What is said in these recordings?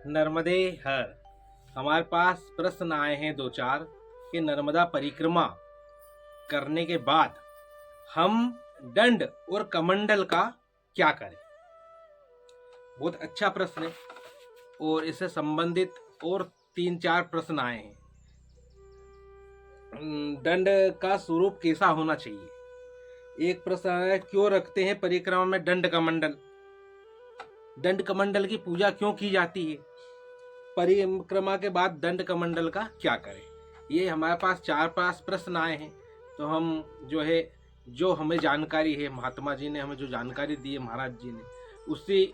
नर्मदे हर। हमारे पास प्रश्न आए हैं दो चार कि नर्मदा परिक्रमा करने के बाद हम दंड और कमंडल का क्या करें। बहुत अच्छा प्रश्न है और इससे संबंधित और तीन चार प्रश्न आए हैं। दंड का स्वरूप कैसा होना चाहिए। एक प्रश्न आया, क्यों रखते हैं परिक्रमा में दंड कमंडल, दंड कमंडल की पूजा क्यों की जाती है, परिक्रमा के बाद दंड कमंडल का क्या करें। ये हमारे पास चार पांच प्रश्न आए हैं। तो हम जो हमें जानकारी है, महात्मा जी ने हमें जो जानकारी दी है, महाराज जी ने, उसी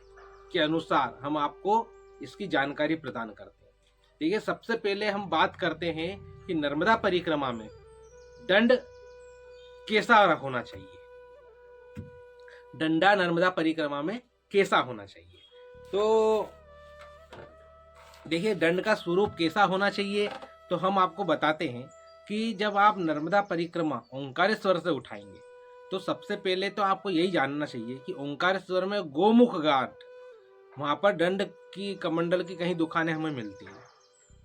के अनुसार हम आपको इसकी जानकारी प्रदान करते हैं। ठीक है, सबसे पहले हम बात करते हैं कि नर्मदा परिक्रमा में दंड कैसा होना चाहिए। डंडा नर्मदा परिक्रमा में कैसा होना चाहिए। तो देखिए, दंड का स्वरूप कैसा होना चाहिए तो हम आपको बताते हैं कि जब आप नर्मदा परिक्रमा ओंकारेश्वर से उठाएंगे तो सबसे पहले तो आपको यही जानना चाहिए कि ओंकारेश्वर में गोमुख घाट, वहाँ पर दंड की कमंडल की कहीं दुकानें हमें मिलती हैं।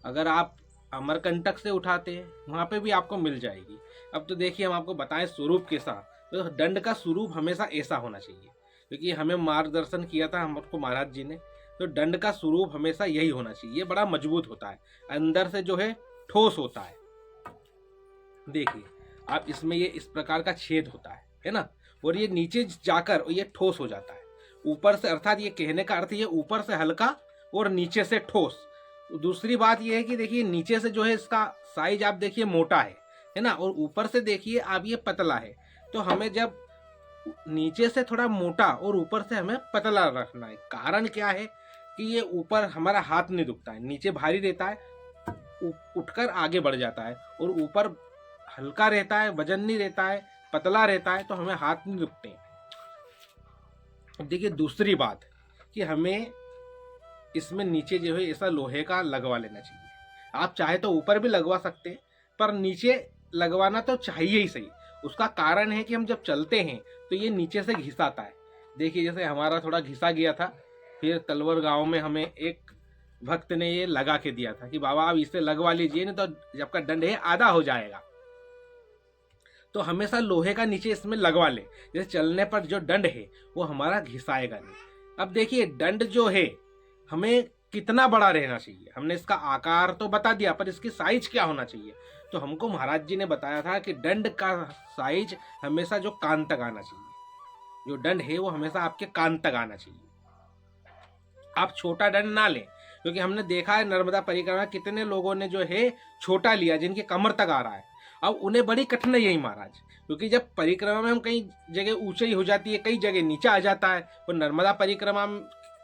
अगर आप अमरकंटक से उठाते हैं वहाँ पे भी आपको मिल जाएगी। अब तो देखिए, हम आपको बताएं स्वरूप कैसा। तो दंड का स्वरूप हमेशा ऐसा होना चाहिए, क्योंकि हमें मार्गदर्शन किया था हमको महाराज जी ने। तो दंड का स्वरूप हमेशा यही होना चाहिए। ये बड़ा मजबूत होता है, अंदर से ठोस होता है। देखिए आप, इसमें ये इस प्रकार का छेद होता है ना, और ये नीचे जाकर और ये ठोस हो जाता है ऊपर से। अर्थात ये कहने का अर्थ ये ऊपर से हल्का और नीचे से ठोस। दूसरी बात ये है कि देखिए, नीचे से इसका साइज आप देखिए मोटा है ना, और ऊपर से देखिए आप ये पतला है। तो हमें जब नीचे से थोड़ा मोटा और ऊपर से हमें पतला रखना है। कारण क्या है कि ये ऊपर हमारा हाथ नहीं दुखता है, नीचे भारी रहता है, उठकर आगे बढ़ जाता है, और ऊपर हल्का रहता है, वजन नहीं रहता है, पतला रहता है, तो हमें हाथ नहीं दुखते हैं। देखिए, दूसरी बात कि हमें इसमें नीचे ऐसा लोहे का लगवा लेना चाहिए। आप चाहे तो ऊपर भी लगवा सकते हैं, पर नीचे लगवाना तो चाहिए ही सही। उसका कारण है कि हम जब चलते हैं तो ये नीचे से घिसाता है। देखिए, जैसे हमारा थोड़ा घिसा गया था, फिर तलवर गांव में हमें एक भक्त ने ये लगा के दिया था कि बाबा आप इसे लगवा लीजिए, नहीं तो जब का दंड है आधा हो जाएगा। तो हमेशा लोहे का नीचे इसमें लगवा ले, जैसे चलने पर जो दंड है वो हमारा घिसाएगा नहीं। अब देखिए, दंड हमें कितना बड़ा रहना चाहिए। हमने इसका आकार तो बता दिया, पर इसकी साइज क्या होना चाहिए। तो हमको महाराज जी ने बताया था कि दंड का साइज हमेशा जो कान तक आना चाहिए। जो दंड है वो हमेशा आपके कान तक आना चाहिए। आप छोटा दंड ना लें, क्योंकि हमने देखा है नर्मदा परिक्रमा कितने लोगों ने छोटा लिया, जिनके कमर तक आ रहा है। अब उन्हें बड़ी कठिनाई है महाराज, क्योंकि जब परिक्रमा में हम कई जगह ऊंचाई हो जाती है, कई जगह नीचा आ जाता है। और नर्मदा परिक्रमा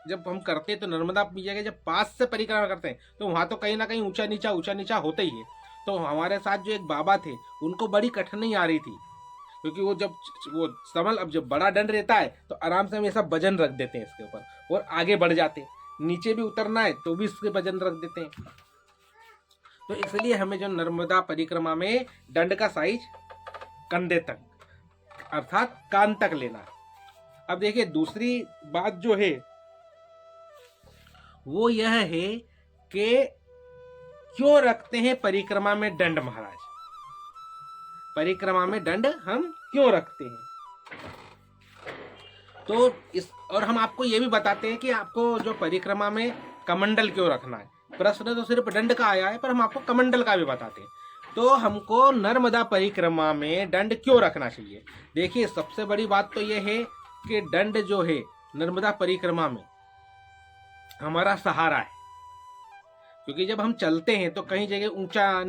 जब हम करते हैं तो नर्मदा जगह जब पास से परिक्रमा करते हैं तो वहां तो कहीं ना कहीं ऊंचा नीचा होता ही है। तो हमारे साथ जो एक बाबा थे, उनको बड़ी कठिनाई आ रही थी, क्योंकि वो समल, अब जब बड़ा दंड रहता है तो आराम से हम ऐसा वजन रख देते हैं इसके ऊपर और आगे बढ़ जाते हैं। नीचे भी उतरना है तो भी इसके वजन रख देते हैं। तो इसलिए हमें जो नर्मदा परिक्रमा में दंड का साइज कंधे तक, अर्थात कान तक लेना है। अब देखिए, दूसरी बात वो यह है कि क्यों रखते हैं परिक्रमा में दंड। महाराज, परिक्रमा में दंड हम क्यों रखते हैं, तो और हम आपको ये भी बताते हैं कि आपको जो परिक्रमा में कमंडल क्यों रखना है। प्रश्न तो सिर्फ दंड का आया है, पर हम आपको कमंडल का भी बताते हैं। तो हमको नर्मदा परिक्रमा में दंड क्यों रखना चाहिए। देखिए, सबसे बड़ी बात तो यह है कि दंड नर्मदा परिक्रमा में हमारा सहारा है। क्योंकि जब हम चलते हैं तो कहीं जगह ऊंचा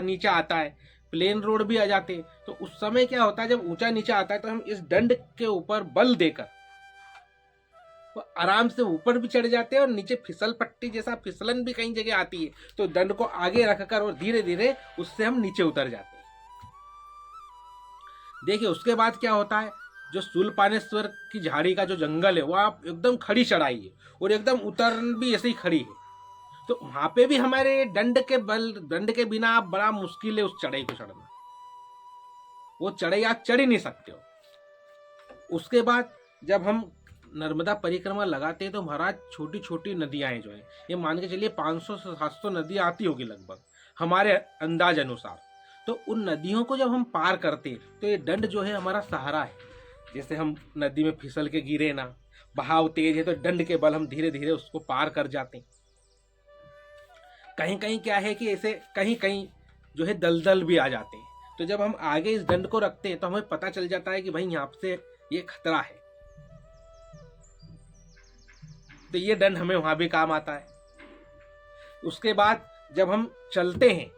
नीचा आता है, प्लेन रोड भी आ जाते हैं। तो उस समय क्या होता है, जब ऊंचा नीचा आता है तो हम इस दंड के ऊपर बल देकर वो आराम से ऊपर भी चढ़ जाते हैं, और नीचे फिसल पट्टी जैसा फिसलन भी कहीं जगह आती है, तो दंड को आगे रखकर और धीरे धीरे उससे हम नीचे उतर जाते हैं। देखिए, उसके बाद क्या होता है, जो शूलपानेश्वर की झाड़ी का जो जंगल है, वहाँ एकदम खड़ी चढ़ाई है और एकदम उतरन भी ऐसे ही खड़ी है। तो वहां पे भी हमारे दंड के बिना आप बड़ा मुश्किल है उस चढ़ाई को चढ़ना। वो चढ़ाई आप चढ़ ही नहीं सकते हो। उसके बाद जब हम नर्मदा परिक्रमा लगाते हैं तो महाराज छोटी छोटी नदियाँ जो हैं, ये मान के चलिए 500 से 700 नदियाँ आती होगी लगभग हमारे अंदाज अनुसार। तो उन नदियों को जब हम पार करते तो ये दंड जो है हमारा सहारा है। जैसे हम नदी में फिसल के गिरे ना, बहाव तेज है तो दंड के बल हम धीरे धीरे उसको पार कर जाते हैं। कहीं कहीं क्या है कि ऐसे कहीं कहीं जो है दलदल भी आ जाते हैं, तो जब हम आगे इस दंड को रखते हैं तो हमें पता चल जाता है कि भाई यहाँ से ये खतरा है, तो ये दंड हमें वहां भी काम आता है। उसके बाद जब हम चलते हैं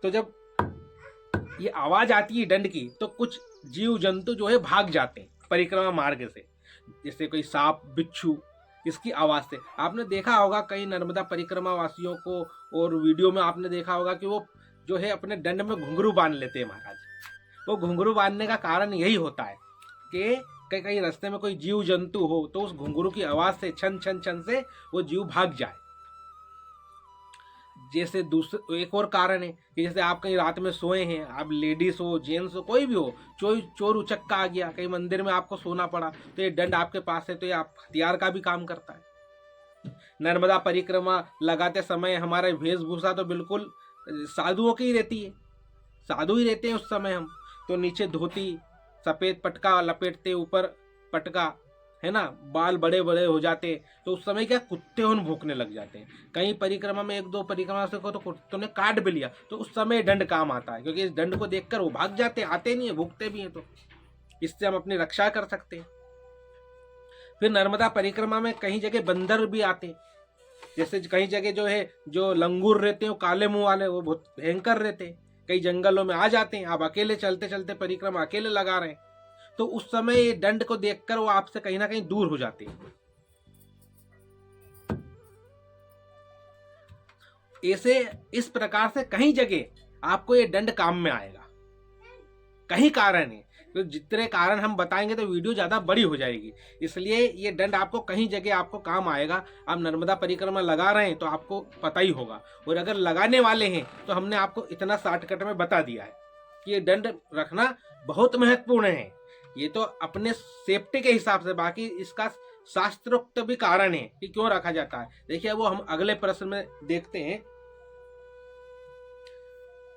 तो जब ये आवाज आती है दंड की तो कुछ जीव जंतु जो है भाग जाते हैं परिक्रमा मार्ग से, जैसे कोई सांप बिच्छू इसकी आवाज से। आपने देखा होगा कई नर्मदा परिक्रमा वासियों को, और वीडियो में आपने देखा होगा कि वो जो है अपने दंड में घुंघरू बांध लेते हैं महाराज। वो घुंघरू बांधने का कारण यही होता है कि कहीं कहीं रास्ते में कोई जीव जंतु हो तो उस घुंघरू की आवाज से छन छन छन से वो जीव भाग जाए। जैसे दूसरे एक और कारण है कि जैसे आप कहीं रात में सोए हैं, आप लेडीज हो जेंट्स हो कोई भी हो, चोर उचक्का आ गया, कहीं मंदिर में आपको सोना पड़ा, तो ये दंड आपके पास है तो ये आप हथियार का भी काम करता है। नर्मदा परिक्रमा लगाते समय हमारा वेशभूषा तो बिल्कुल साधुओं की ही रहती है, साधु ही रहते हैं उस समय हम तो। नीचे धोती सफेद पटका लपेटते, ऊपर पटका है ना, बाल बड़े बड़े हो जाते, तो उस समय क्या कुत्ते उन भूखने लग जाते हैं। कहीं परिक्रमा में 1-2 परिक्रमा से को तो कुत्तों ने काट भी लिया, तो उस समय दंड काम आता है, क्योंकि इस दंड को देखकर वो भाग जाते, आते नहीं है, भूखते भी हैं, तो इससे हम अपनी रक्षा कर सकते हैं। फिर नर्मदा परिक्रमा में कहीं जगह बंदर भी आते हैं, जैसे कहीं जगह जो है जो लंगूर रहते हैं, काले मुंह वाले, वो बहुत भयंकर रहते हैं, कई जंगलों में आ जाते हैं। आप अकेले चलते चलते परिक्रमा अकेले लगा रहे हैं, तो उस समय ये दंड को देखकर वो आपसे कहीं ना कहीं दूर हो जाते हैं। ऐसे इस प्रकार से कहीं जगह आपको ये दंड काम में आएगा। कहीं कारण है, तो जितने कारण हम बताएंगे तो वीडियो ज्यादा बड़ी हो जाएगी, इसलिए ये दंड आपको कहीं जगह आपको काम आएगा। आप नर्मदा परिक्रमा लगा रहे हैं तो आपको पता ही होगा, और अगर लगाने वाले हैं तो हमने आपको इतना शॉर्टकट में बता दिया है कि ये दंड रखना बहुत महत्वपूर्ण है। ये तो अपने सेफ्टी के हिसाब से, बाकी इसका शास्त्रोक्त भी कारण है कि क्यों रखा जाता है। देखिए वो हम अगले प्रश्न में देखते हैं।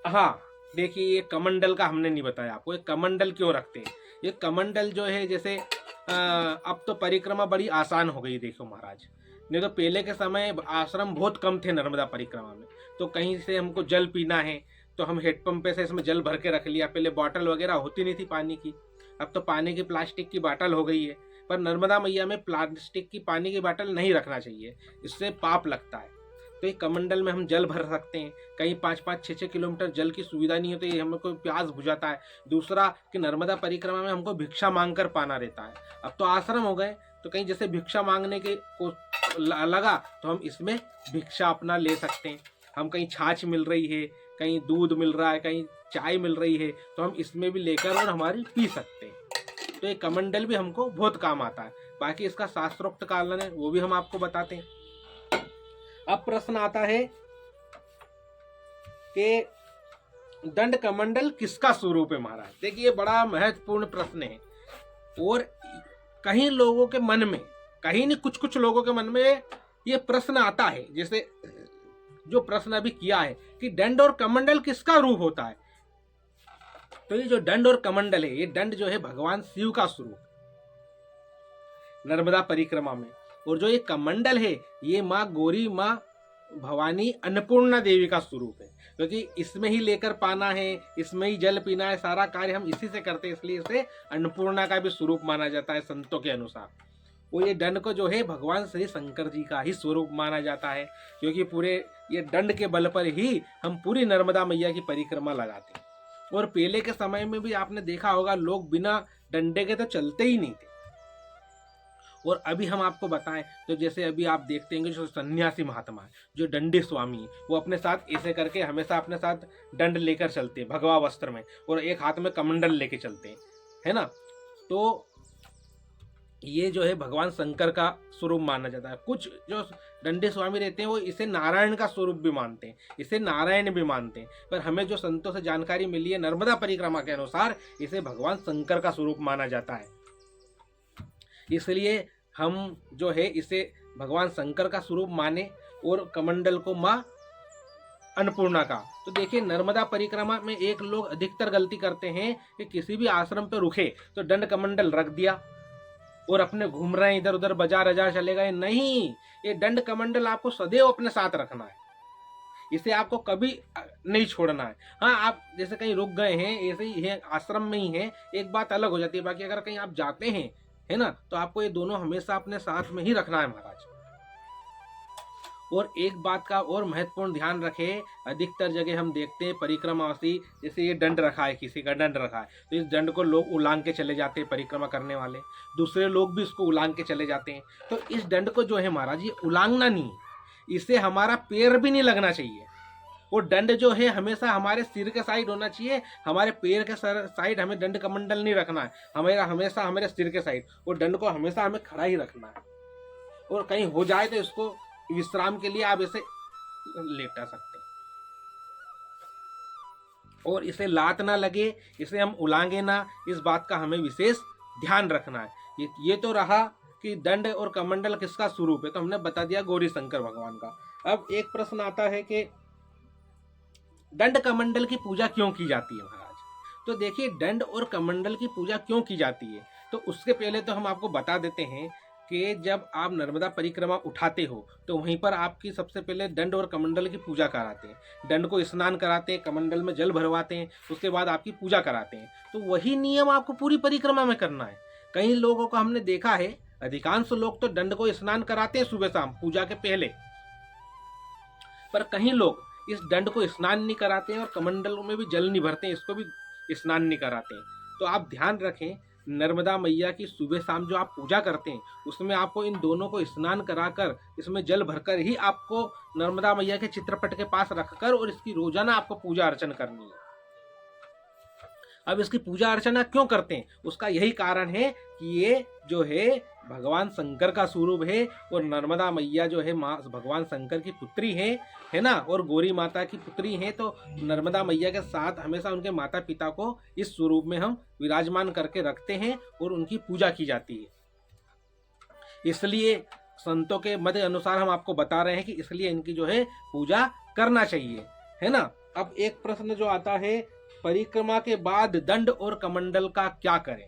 हाँ देखिए, ये कमंडल का हमने नहीं बताया आपको, ये कमंडल क्यों रखते हैं। ये कमंडल जो है जैसे अब तो परिक्रमा बड़ी आसान हो गई, देखो महाराज, नहीं तो पहले के समय आश्रम बहुत कम थे नर्मदा परिक्रमा में, तो कहीं से हमको जल पीना है तो हम हेडपंप पे से इसमें जल भर के रख लिया। पहले बॉटल वगैरह होती नहीं थी पानी की, अब तो पानी की प्लास्टिक की बॉटल हो गई है। पर नर्मदा मैया में प्लास्टिक की पानी की बॉटल नहीं रखना चाहिए, इससे पाप लगता है। तो एक कमंडल में हम जल भर सकते हैं। कहीं 5-5, 6-6 किलोमीटर जल की सुविधा नहीं है तो ये हमको प्यास बुझाता है। दूसरा कि नर्मदा परिक्रमा में हमको भिक्षा मांग कर पाना रहता है। अब तो आश्रम हो गए, तो कहीं जैसे भिक्षा मांगने के को लगा तो हम इसमें भिक्षा अपना ले सकते हैं। हम कहीं छाछ मिल रही है, कहीं दूध मिल रहा है, कहीं चाय मिल रही है, तो हम इसमें भी लेकर और हमारी पी सकते हैं। तो ये कमंडल भी हमको बहुत काम आता है। बाकी इसका शास्त्रोक्त कारण है वो भी हम आपको बताते हैं। अब प्रश्न आता है कि दंड कमंडल किसका स्वरूप है महाराज। देखिए बड़ा महत्वपूर्ण प्रश्न है, और कहीं लोगों के मन में, कहीं नहीं कुछ कुछ लोगों के मन में ये प्रश्न आता है, जैसे जो प्रश्न अभी किया है कि दंड और कमंडल किसका रूप होता है। तो ये जो दंड और कमंडल है, ये दंड जो है भगवान शिव का स्वरूप नर्मदा परिक्रमा में, और जो ये कमंडल है ये माँ गौरी, माँ भवानी, अन्नपूर्णा देवी का स्वरूप है, क्योंकि इसमें ही लेकर पाना है, इसमें ही जल पीना है, सारा कार्य हम इसी से करते हैं, इसलिए इसे अन्नपूर्णा का भी स्वरूप माना जाता है संतों के अनुसार। वो ये दंड को जो है भगवान श्री शंकर जी का ही स्वरूप माना जाता है, क्योंकि पूरे ये दंड के बल पर ही हम पूरी नर्मदा मैया की परिक्रमा लगाते हैं। और पहले के समय में भी आपने देखा होगा लोग बिना डंडे के तो चलते ही नहीं थे। और अभी हम आपको बताएं तो जैसे अभी आप देखते हैं जो सन्यासी महात्मा है, जो दंडी स्वामी है, वो अपने साथ ऐसे करके हमेशा अपने साथ दंड लेकर चलते हैं भगवा वस्त्र में, और एक हाथ में कमंडल लेके चलते हैं, है ना। तो ये जो है भगवान शंकर का स्वरूप माना जाता है। कुछ जो दंडी स्वामी रहते हैं वो इसे नारायण का स्वरूप भी मानते हैं, इसे नारायण भी मानते हैं, पर हमें जो संतों से जानकारी मिली है नर्मदा परिक्रमा के अनुसार इसे भगवान शंकर का स्वरूप माना जाता है। इसलिए हम जो है इसे भगवान शंकर का स्वरूप माने और कमंडल को माँ अन्नपूर्णा का। तो देखिए नर्मदा परिक्रमा में एक लोग अधिकतर गलती करते हैं कि किसी भी आश्रम पे रुके तो दंड कमंडल रख दिया और अपने घूम रहे हैं इधर उधर, बाजार बाजार चले गए। नहीं, ये दंड कमंडल आपको सदैव अपने साथ रखना है, इसे आपको कभी नहीं छोड़ना है। हाँ, आप जैसे कहीं रुक गए हैं, ऐसे ही है, आश्रम में ही है, एक बात अलग हो जाती है। बाकी अगर कहीं आप जाते हैं, है ना, तो आपको ये दोनों हमेशा अपने साथ में ही रखना है महाराज। और एक बात का और महत्वपूर्ण ध्यान रखें, अधिकतर जगह हम देखते हैं परिक्रमावासी, जैसे ये दंड रखा है, किसी का दंड रखा है, तो इस दंड को लोग उलांग के चले जाते हैं, परिक्रमा करने वाले दूसरे लोग भी इसको उलांग के चले जाते हैं। तो इस दंड को जो है महाराज ये उलांगना नहीं, इससे हमारा पैर भी नहीं लगना चाहिए। वो दंड जो है हमेशा हमारे सिर के साइड होना चाहिए, हमारे पैर के साइड हमें दंड कमंडल नहीं रखना है, हमेशा हमारे सिर के साइड। वो दंड को हमेशा हमें खड़ा ही रखना है, और कहीं हो जाए तो इसको विश्राम के लिए आप इसे लेटा सकते हैं। और इसे लात ना लगे, इसे हम उलांगे ना, इस बात का हमें विशेष ध्यान रखना है। ये तो रहा कि दंड और कमंडल किसका स्वरूप है, तो हमने बता दिया गौरी शंकर भगवान का। अब एक प्रश्न आता है कि दंड कमंडल की पूजा क्यों की जाती है महाराज। तो देखिए दंड और कमंडल की पूजा क्यों की जाती है, तो उसके पहले तो हम आपको बता देते हैं कि जब आप नर्मदा परिक्रमा उठाते हो तो वहीं पर आपकी सबसे पहले दंड और कमंडल की पूजा कराते हैं। दंड को स्नान कराते हैं, कमंडल में जल भरवाते हैं, उसके बाद आपकी पूजा कराते हैं। तो वही नियम आपको पूरी परिक्रमा में करना है। कई लोगों को हमने देखा है, अधिकांश लोग तो दंड को स्नान कराते हैं सुबह शाम पूजा के पहले, पर कहीं लोग इस दंड को स्नान नहीं कराते हैं और कमंडल में भी जल नहीं भरते हैं, इसको भी स्नान नहीं कराते हैं। तो आप ध्यान रखें, नर्मदा मैया की सुबह शाम जो आप पूजा करते हैं उसमें आपको इन दोनों को स्नान कराकर इसमें जल भरकर ही आपको नर्मदा मैया के चित्रपट के पास रखकर और इसकी रोजाना आपको पूजा अर्चना करनी है। अब इसकी पूजा अर्चना क्यों करते हैं, उसका यही कारण है कि ये जो है भगवान शंकर का स्वरूप है और नर्मदा मैया जो है माँ भगवान शंकर की पुत्री है ना, और गौरी माता की पुत्री है। तो नर्मदा मैया के साथ हमेशा उनके माता पिता को इस स्वरूप में हम विराजमान करके रखते हैं और उनकी पूजा की जाती है। इसलिए संतों के मत अनुसार हम आपको बता रहे हैं कि इसलिए इनकी जो है पूजा करना चाहिए, है ना। अब एक प्रश्न जो आता है, परिक्रमा के बाद दंड और कमंडल का क्या करें।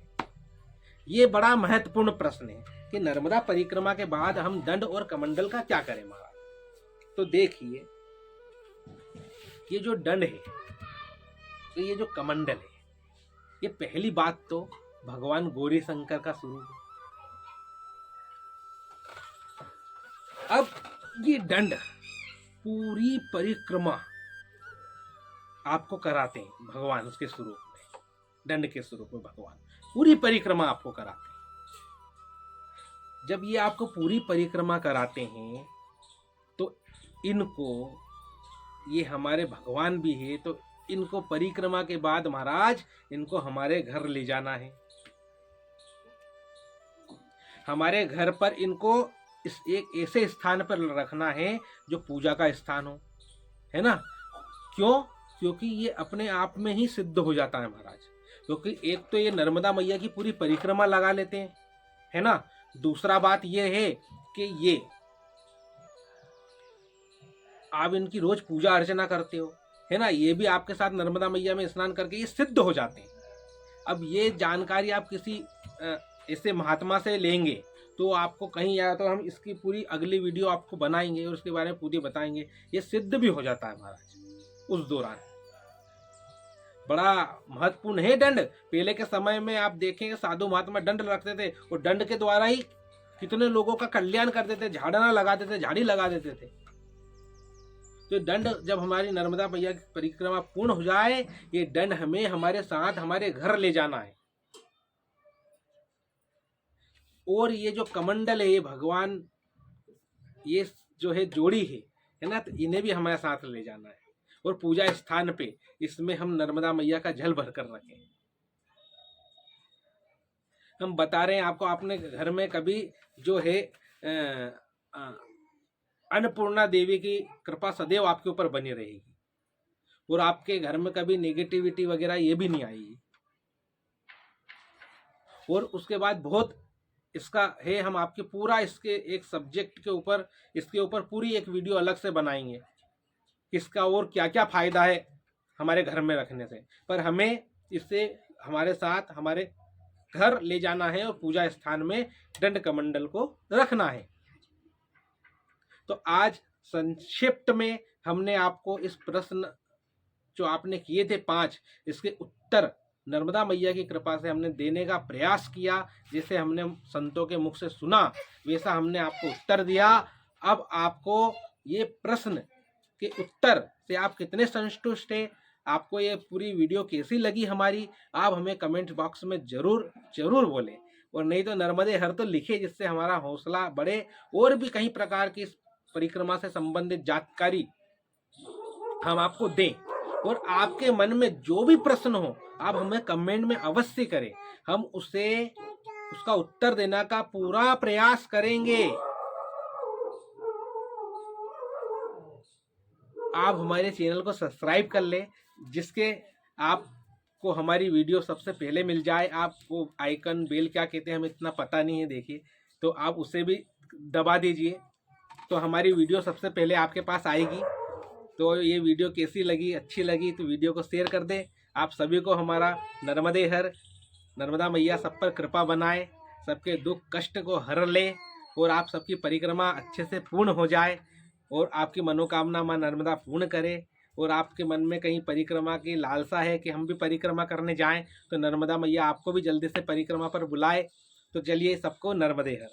ये बड़ा महत्वपूर्ण प्रश्न है कि नर्मदा परिक्रमा के बाद हम दंड और कमंडल का क्या करें महाराज। तो देखिए ये जो दंड है, तो ये जो कमंडल है, ये पहली बात तो भगवान गौरी शंकर का स्वरूप है। अब ये दंड पूरी परिक्रमा आपको कराते हैं भगवान उसके स्वरूप में, दंड के स्वरूप में भगवान पूरी परिक्रमा आपको कराते हैं। जब ये आपको पूरी परिक्रमा कराते हैं तो इनको, ये हमारे भगवान भी है, तो इनको परिक्रमा के बाद महाराज इनको हमारे घर ले जाना है। हमारे घर पर इनको इस एक ऐसे स्थान पर रखना है जो पूजा का स्थान हो, है ना। क्यों? क्योंकि ये अपने आप में ही सिद्ध हो जाता है महाराज। क्योंकि एक तो ये नर्मदा मैया की पूरी परिक्रमा लगा लेते हैं, है ना। दूसरा बात ये है कि ये आप इनकी रोज पूजा अर्चना करते हो, है ना, ये भी आपके साथ नर्मदा मैया में स्नान करके ये सिद्ध हो जाते हैं। अब ये जानकारी आप किसी ऐसे महात्मा से लेंगे तो आपको कहीं या तो हम इसकी पूरी अगली वीडियो आपको बनाएंगे और उसके बारे में पूरी बताएंगे, ये सिद्ध भी हो जाता है महाराज उस दौरान। बड़ा महत्वपूर्ण है दंड। पहले के समय में आप देखेंगे साधु महात्मा दंड रखते थे और दंड के द्वारा ही कितने लोगों का कल्याण कर देते, झाड़ना लगा देते, झाड़ी लगा देते थे। तो दंड जब हमारी नर्मदा मैया की परिक्रमा पूर्ण हो जाए, ये दंड हमें हमारे साथ हमारे घर ले जाना है। और ये जो कमंडल है, ये भगवान ये जो है जोड़ी है ना, तो इन्हें भी हमारे साथ ले जाना है और पूजा स्थान पे इसमें हम नर्मदा मैया का जल भर कर रखें। हम बता रहे हैं आपको, आपने घर में कभी जो है अन्नपूर्णा देवी की कृपा सदैव आपके ऊपर बनी रहेगी और आपके घर में कभी नेगेटिविटी वगैरह ये भी नहीं आएगी। और उसके बाद बहुत इसका है, हम आपके पूरा इसके एक सब्जेक्ट के ऊपर, इसके ऊपर पूरी एक वीडियो अलग से बनाएंगे किसका और क्या क्या फायदा है हमारे घर में रखने से। पर हमें इससे हमारे साथ हमारे घर ले जाना है और पूजा स्थान में दंड कमंडल को रखना है। तो आज संक्षिप्त में हमने आपको इस प्रश्न जो आपने किए थे 5, इसके उत्तर नर्मदा मैया की कृपा से हमने देने का प्रयास किया। जैसे हमने संतों के मुख से सुना वैसा हमने आपको उत्तर दिया। अब आपको ये प्रश्न के उत्तर से आप कितने संतुष्ट हैं, आपको ये पूरी वीडियो कैसी लगी हमारी, आप हमें कमेंट बॉक्स में जरूर जरूर बोलें। और नहीं तो नर्मदे हर तो लिखे, जिससे हमारा हौसला बढ़े और भी कई प्रकार की परिक्रमा से संबंधित जानकारी हम आपको दें। और आपके मन में जो भी प्रश्न हो आप हमें कमेंट में अवश्य करें, हम उसका उत्तर देने का पूरा प्रयास करेंगे। आप हमारे चैनल को सब्सक्राइब कर लें, जिसके आपको हमारी वीडियो सबसे पहले मिल जाए। आपको आइकन बेल क्या कहते हैं हमें इतना पता नहीं है, देखिए, तो आप उसे भी दबा दीजिए तो हमारी वीडियो सबसे पहले आपके पास आएगी। तो ये वीडियो कैसी लगी, अच्छी लगी तो वीडियो को शेयर कर दें। आप सभी को हमारा नर्मदे हर, नर्मदा मैया सब पर कृपा बनाए, सबके दुख कष्ट को हर ले और आप सबकी परिक्रमा अच्छे से पूर्ण हो जाए और आपकी मनोकामना माँ नर्मदा पूर्ण करे। और आपके मन में कहीं परिक्रमा की लालसा है कि हम भी परिक्रमा करने जाएं, तो नर्मदा मैया आपको भी जल्दी से परिक्रमा पर बुलाए। तो चलिए, सबको नर्मदे हर।